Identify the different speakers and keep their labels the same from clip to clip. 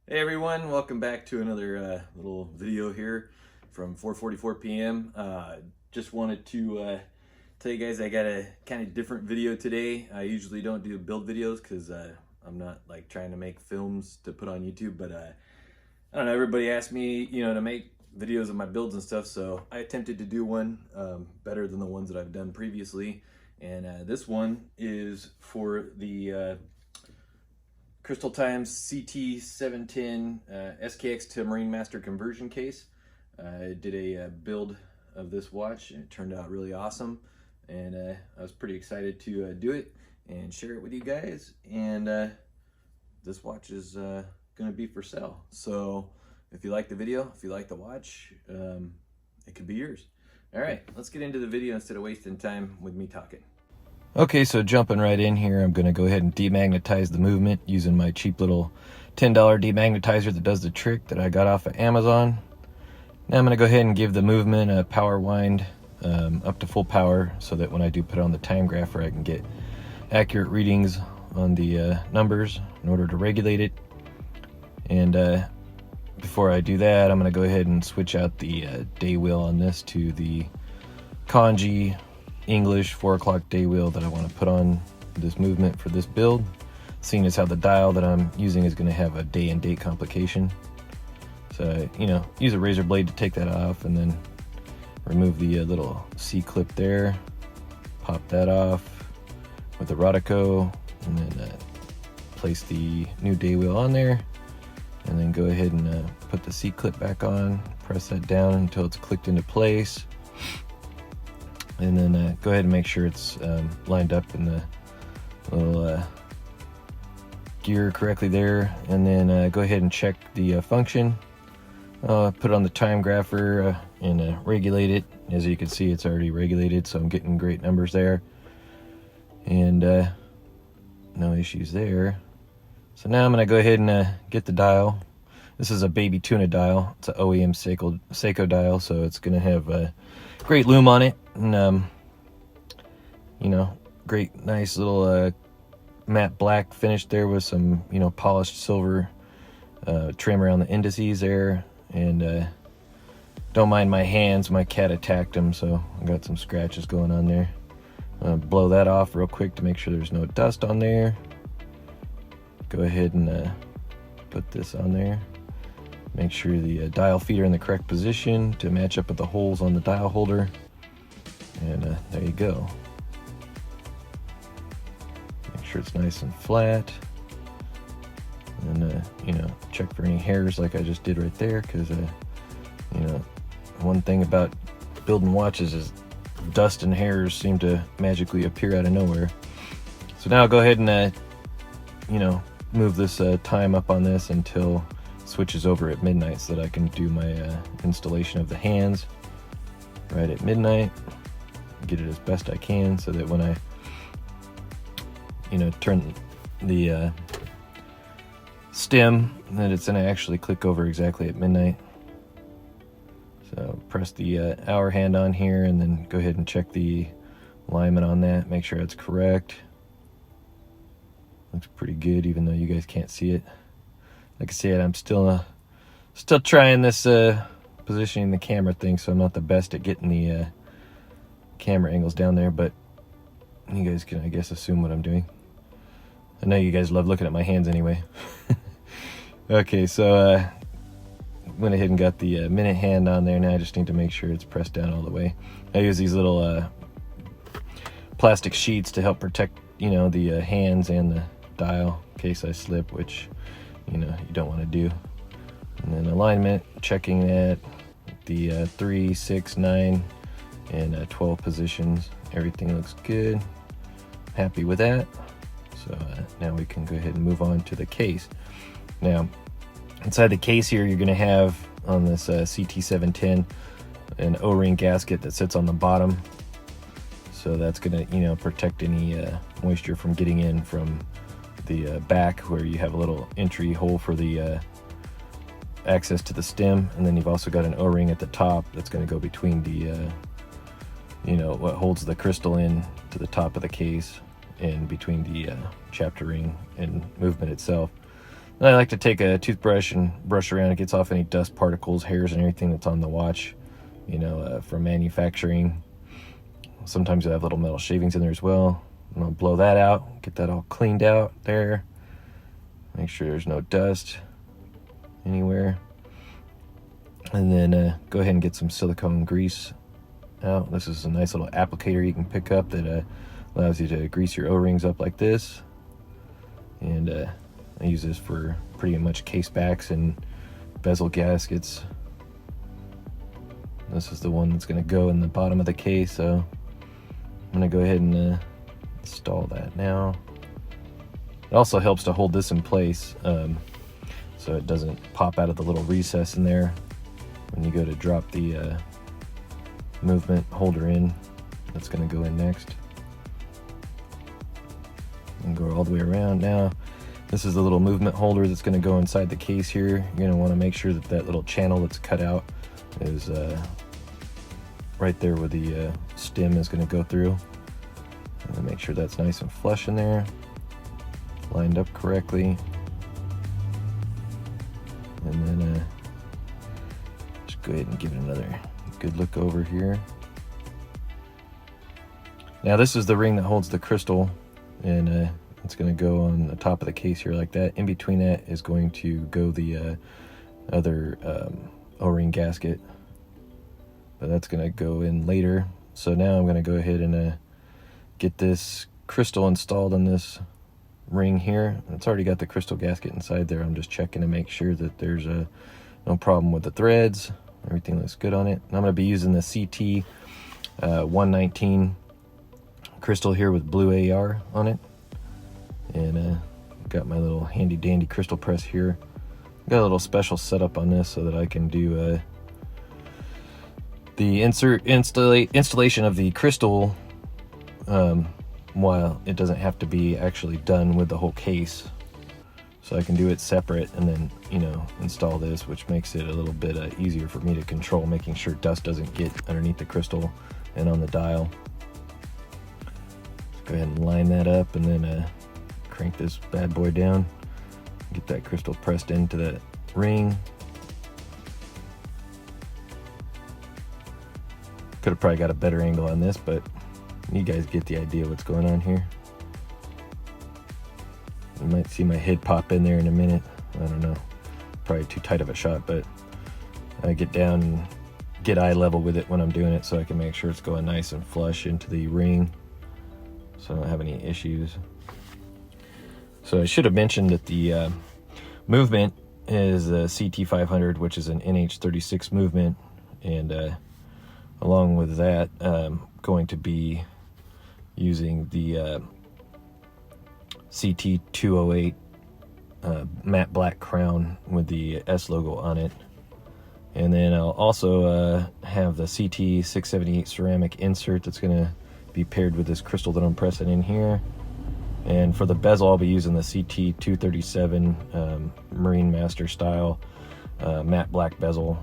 Speaker 1: Hey everyone, welcome back to another little video here from 4:44 p.m. Just wanted to tell you guys I got a kind of different video today. I usually don't do build videos because I'm not like trying to make films to put on YouTube, but I don't know, everybody asked me, to make videos of my builds and stuff, so I attempted to do one better than the ones that I've done previously. And this one is for the Crystaltimes CT710 SKX to Marine Master conversion case. I did a build of this watch and it turned out really awesome, and I was pretty excited to do it and share it with you guys. And this watch is gonna be for sale, so if you like the video, if you like the watch, it could be yours. All right, let's get into the video instead of wasting time with me talking. Okay, so jumping right in here, I'm going to go ahead and demagnetize the movement using my cheap little $10 demagnetizer that does the trick that I got off of Amazon. Now I'm going to go ahead and give the movement a power wind up to full power so that when I do put it on the time grapher I can get accurate readings on the numbers in order to regulate it. And before I do that, I'm going to go ahead and switch out the day wheel on this to the KANJI English 4 o'clock day wheel that I want to put on this movement for this build, seeing as how the dial that I'm using is going to have a day and date complication. So use a razor blade to take that off, and then remove the little C clip there, pop that off with the Rodico, and then place the new day wheel on there, and then go ahead and put the C clip back on, press that down until it's clicked into place. And then go ahead and make sure it's lined up in the little gear correctly there. And then go ahead and check the function. Put it on the time grapher and regulate it. As you can see, it's already regulated, so I'm getting great numbers there. And no issues there. So now I'm going to go ahead and get the dial. This is a baby tuna dial. It's an OEM SEIKO dial, so it's going to have a great lume on it, and great nice little matte black finish there with some polished silver trim around the indices there. And don't mind my hands, my cat attacked them, so I got some scratches going on there. Blow that off real quick to make sure there's no dust on there. Go ahead and put this on there. Make sure the dial feet are in the correct position to match up with the holes on the dial holder. And there you go. Make sure it's nice and flat. And check for any hairs like I just did right there, because one thing about building watches is dust and hairs seem to magically appear out of nowhere. So now I'll go ahead and move this time up on this until switches over at midnight, so that I can do my installation of the hands right at midnight, get it as best I can, so that when I turn the stem, that it's going to actually click over exactly at midnight. So press the hour hand on here, and then go ahead and check the alignment on that, make sure it's correct. Looks pretty good, even though you guys can't see it. Like I said, I'm still trying this positioning the camera thing, so I'm not the best at getting the camera angles down there, but you guys can, I guess, assume what I'm doing. I know you guys love looking at my hands anyway. Okay, so went ahead and got the minute hand on there. Now I just need to make sure it's pressed down all the way. I use these little plastic sheets to help protect the hands and the dial in case I slip, which you don't want to do. And then alignment, checking that the 3, 6, 9 and 12 positions, everything looks good. Happy with that. So now we can go ahead and move on to the case. Now inside the case here, you're going to have on this CT710 an O-ring gasket that sits on the bottom, so that's going to protect any moisture from getting in from the back, where you have a little entry hole for the access to the stem. And then you've also got an O-ring at the top that's going to go between the what holds the crystal in to the top of the case, and between the chapter ring and movement itself. And I like to take a toothbrush and brush around. It gets off any dust particles, hairs, and everything that's on the watch, you know, from manufacturing. Sometimes you'll have little metal shavings in there as well. I'm gonna blow that out, get that all cleaned out there. Make sure there's no dust anywhere. And then go ahead and get some silicone grease out. This is a nice little applicator you can pick up that allows you to grease your O-rings up like this. And I use this for pretty much case backs and bezel gaskets. This is the one that's going to go in the bottom of the case, so I'm going to go ahead and install that now. It also helps to hold this in place so it doesn't pop out of the little recess in there when you go to drop the movement holder in. That's going to go in next. And go all the way around. Now, this is the little movement holder that's going to go inside the case here. You're going to want to make sure that that little channel that's cut out is right there where the stem is going to go through. And make sure that's nice and flush in there, lined up correctly. And then just go ahead and give it another good look over here. Now this is the ring that holds the crystal, and it's going to go on the top of the case here like that. In between that is going to go the other O-ring gasket, but that's going to go in later. So now I'm going to go ahead and get this crystal installed on this ring here. It's already got the crystal gasket inside there. I'm just checking to make sure that there's no problem with the threads. Everything looks good on it. And I'm going to be using the CT 119 crystal here with blue AR on it. And got my little handy dandy crystal press here. Got a little special setup on this so that I can do the installation of the crystal while it doesn't have to be actually done with the whole case. So I can do it separate and then, you know, install this, which makes it a little bit easier for me to control, making sure dust doesn't get underneath the crystal and on the dial. Let's go ahead and line that up and then crank this bad boy down. Get that crystal pressed into that ring. Could have probably got a better angle on this, but you guys get the idea what's going on here. You might see my head pop in there in a minute. I don't know, probably too tight of a shot, but I get down and get eye level with it when I'm doing it so I can make sure it's going nice and flush into the ring so I don't have any issues. So I should have mentioned that the movement is a CT500, which is an NH36 movement, and along with that, going to be using the CT208 matte black crown with the S logo on it. And then I'll also have the CT678 ceramic insert that's going to be paired with this crystal that I'm pressing in here. And for the bezel, I'll be using the CT237 Marine Master style matte black bezel.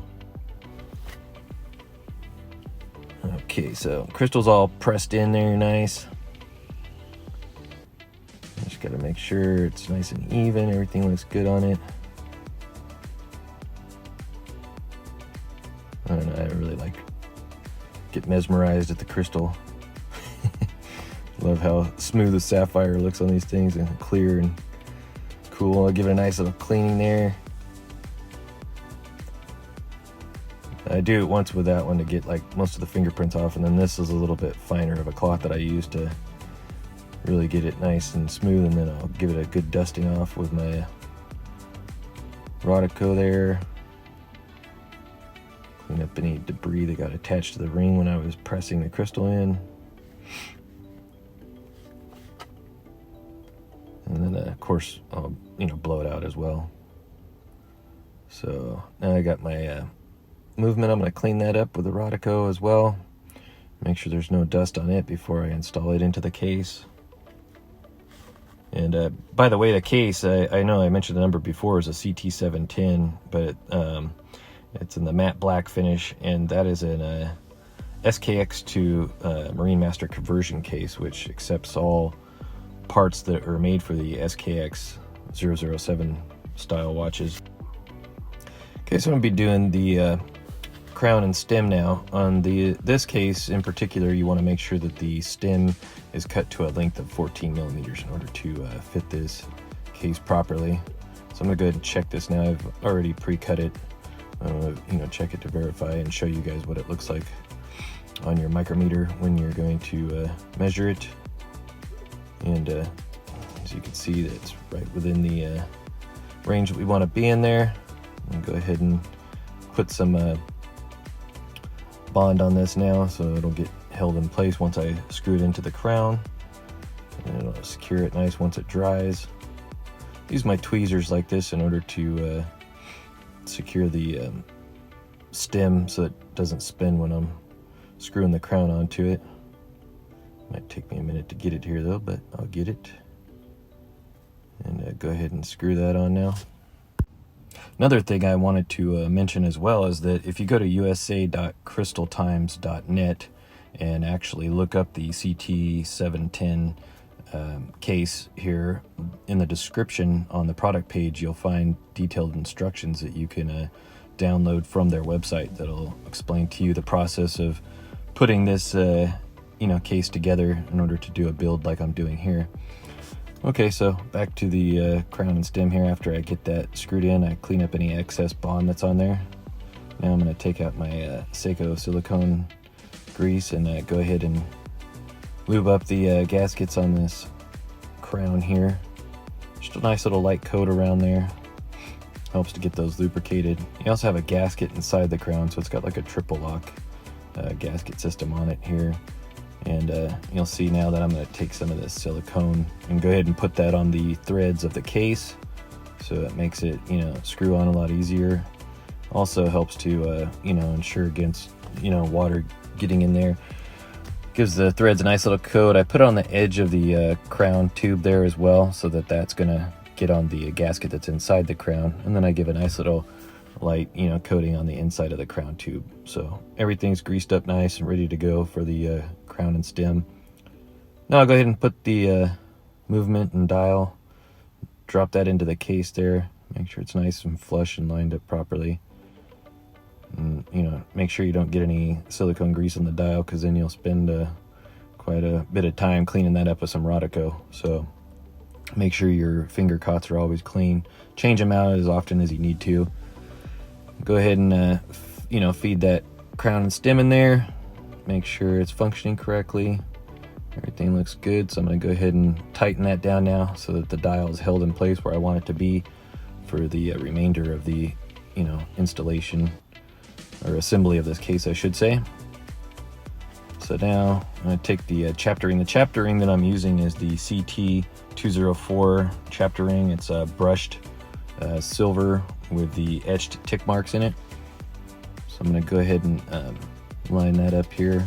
Speaker 1: Okay, so crystal's all pressed in there nice. Just gotta make sure it's nice and even, everything looks good on it. I don't know, I really get mesmerized at the crystal. Love how smooth the sapphire looks on these things, and clear and cool. I'll give it a nice little cleaning there. I do it once with that one to get like most of the fingerprints off, and then this is a little bit finer of a cloth that I use to really get it nice and smooth, and then I'll give it a good dusting off with my Rodico there. Clean up any debris that got attached to the ring when I was pressing the crystal in. And then of course I'll blow it out as well. So now I got my movement. I'm going to clean that up with the Rodico as well. Make sure there's no dust on it before I install it into the case. And by the way, the case, I know I mentioned the number before, is a CT710, but it's in the matte black finish, and that is in a SKX to Marine Master conversion case, which accepts all parts that are made for the SKX 007 style watches. Okay, so I'm going to be doing the crown and stem now. On this case in particular, you want to make sure that the stem is cut to a length of 14 millimeters in order to fit this case properly. So I'm going to go ahead and check this now. I've already pre-cut it. Check it to verify and show you guys what it looks like on your micrometer when you're going to measure it. And as you can see, it's right within the range that we want to be in there. And go ahead and put some bond on this now so it'll get held in place once I screw it into the crown, and it'll secure it nice once it dries. Use my tweezers like this in order to secure the stem so it doesn't spin when I'm screwing the crown onto it. Might take me a minute to get it here though, but I'll get it. And go ahead and screw that on now. Another thing I wanted to mention as well is that if you go to usa.crystaltimes.net and actually look up the CT710 case here, in the description on the product page you'll find detailed instructions that you can download from their website that'll explain to you the process of putting this case together in order to do a build like I'm doing here. Okay, so back to the crown and stem here. After I get that screwed in, I clean up any excess bond that's on there. Now I'm going to take out my SEIKO silicone grease and go ahead and lube up the gaskets on this crown here. Just a nice little light coat around there. Helps to get those lubricated. You also have a gasket inside the crown, so it's got like a triple lock gasket system on it here. And you'll see now that I'm going to take some of this silicone and go ahead and put that on the threads of the case, so it makes it screw on a lot easier. Also helps to ensure against water getting in there. Gives the threads a nice little coat. I put it on the edge of the crown tube there as well, so that that's going to get on the gasket that's inside the crown, and then I give a nice little light coating on the inside of the crown tube. So everything's greased up nice and ready to go for the crown and stem. Now I'll go ahead and put the movement and dial, drop that into the case there, make sure it's nice and flush and lined up properly. And make sure you don't get any silicone grease on the dial, because then you'll spend quite a bit of time cleaning that up with some Rodico. So make sure your finger cots are always clean. Change them out as often as you need to. Go ahead and feed that crown and stem in there. Make sure it's functioning correctly. Everything looks good, so I'm going to go ahead and tighten that down now so that the dial is held in place where I want it to be for the remainder of the installation or assembly of this case, I should say. So now I'm going to take the chapter ring. The chapter ring that I'm using is the CT204 chapter ring. It's brushed silver with the etched tick marks in it. So I'm going to go ahead and line that up here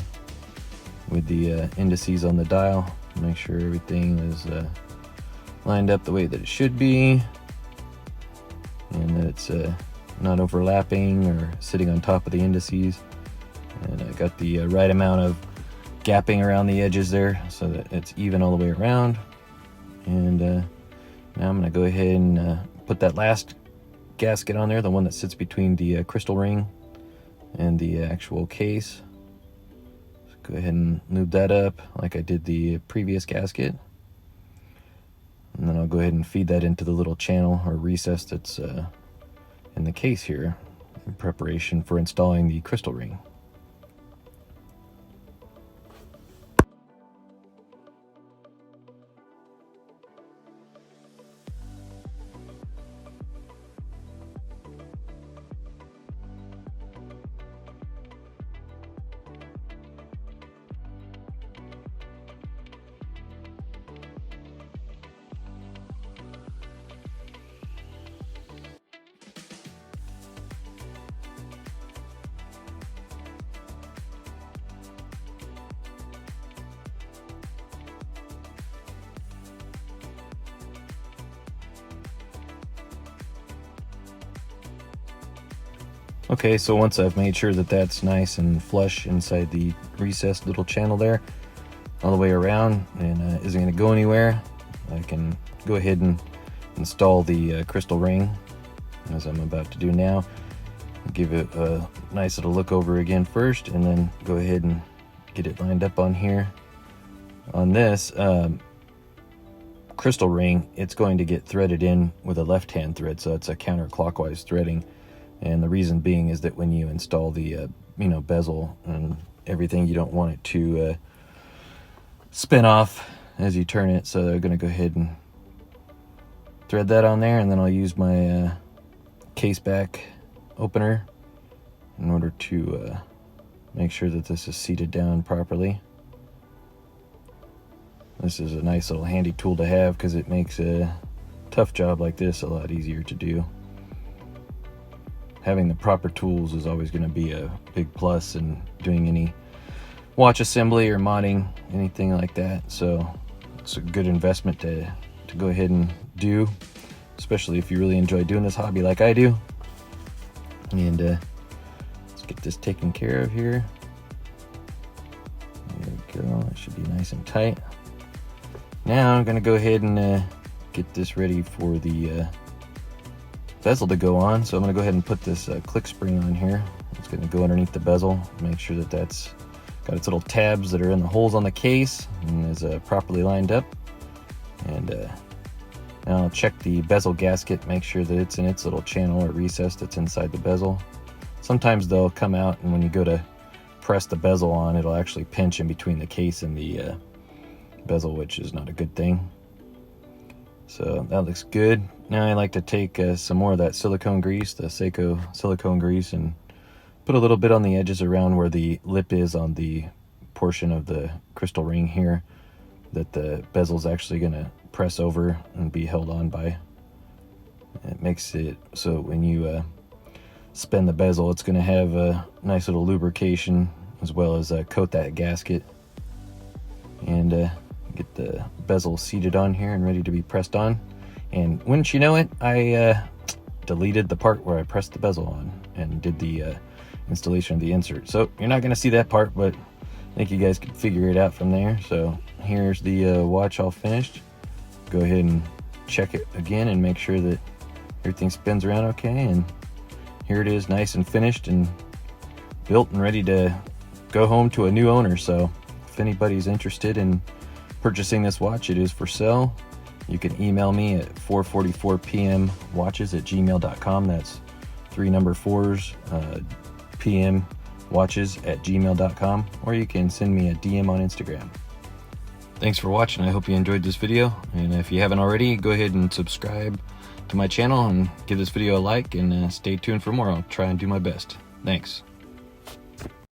Speaker 1: with the indices on the dial. Make sure everything is lined up the way that it should be, and that it's not overlapping or sitting on top of the indices. And I got the right amount of gapping around the edges there so that it's even all the way around. And now I'm going to go ahead and put that last gasket on there, the one that sits between the crystal ring and the actual case. So go ahead and lube that up like I did the previous gasket. And then I'll go ahead and feed that into the little channel or recess that's in the case here in preparation for installing the crystal ring. Okay, so once I've made sure that that's nice and flush inside the recessed little channel there, all the way around, and isn't going to go anywhere, I can go ahead and install the crystal ring, as I'm about to do now. Give it a nice little look over again first, and then go ahead and get it lined up on here. On this crystal ring, it's going to get threaded in with a left-hand thread, so it's a counterclockwise threading. And the reason being is that when you install the bezel and everything, you don't want it to spin off as you turn it. So they're going to go ahead and thread that on there, and then I'll use my case back opener in order to make sure that this is seated down properly. This is a nice little handy tool to have because it makes a tough job like this a lot easier to do. Having the proper tools is always going to be a big plus in doing any watch assembly or modding, anything like that. So it's a good investment to go ahead and do, especially if you really enjoy doing this hobby like I do. And let's get this taken care of here. There we go. It should be nice and tight. Now I'm going to go ahead and get this ready for the bezel to go on. So I'm going to go ahead and put this click spring on here. It's going to go underneath the bezel, make sure that that's got its little tabs that are in the holes on the case and is properly lined up. And now I'll check the bezel gasket, make sure that it's in its little channel or recess that's inside the bezel. Sometimes they'll come out, and when you go to press the bezel on, it'll actually pinch in between the case and the bezel, which is not a good thing. So that looks good. Now I like to take some more of that silicone grease, the SEIKO silicone grease, and put a little bit on the edges around where the lip is on the portion of the crystal ring here that the bezel is actually going to press over and be held on by. It makes it so when you spin the bezel, it's going to have a nice little lubrication, as well as coat that gasket and get the bezel seated on here and ready to be pressed on. And wouldn't you know it, I deleted the part where I pressed the bezel on and did the installation of the insert. So you're not going to see that part, but I think you guys can figure it out from there. So here's the watch all finished. Go ahead and check it again and make sure that everything spins around okay. And here it is, nice and finished and built and ready to go home to a new owner. So if anybody's interested in purchasing this watch, it is for sale. You can email me at 4:44pmwatches@gmail.com. That's 3 number 4s PM watches@gmail.com, or you can send me a DM on Instagram. Thanks for watching. I hope you enjoyed this video, and if you haven't already, go ahead and subscribe to my channel and give this video a like, and stay tuned for more. I'll try and do my best. Thanks.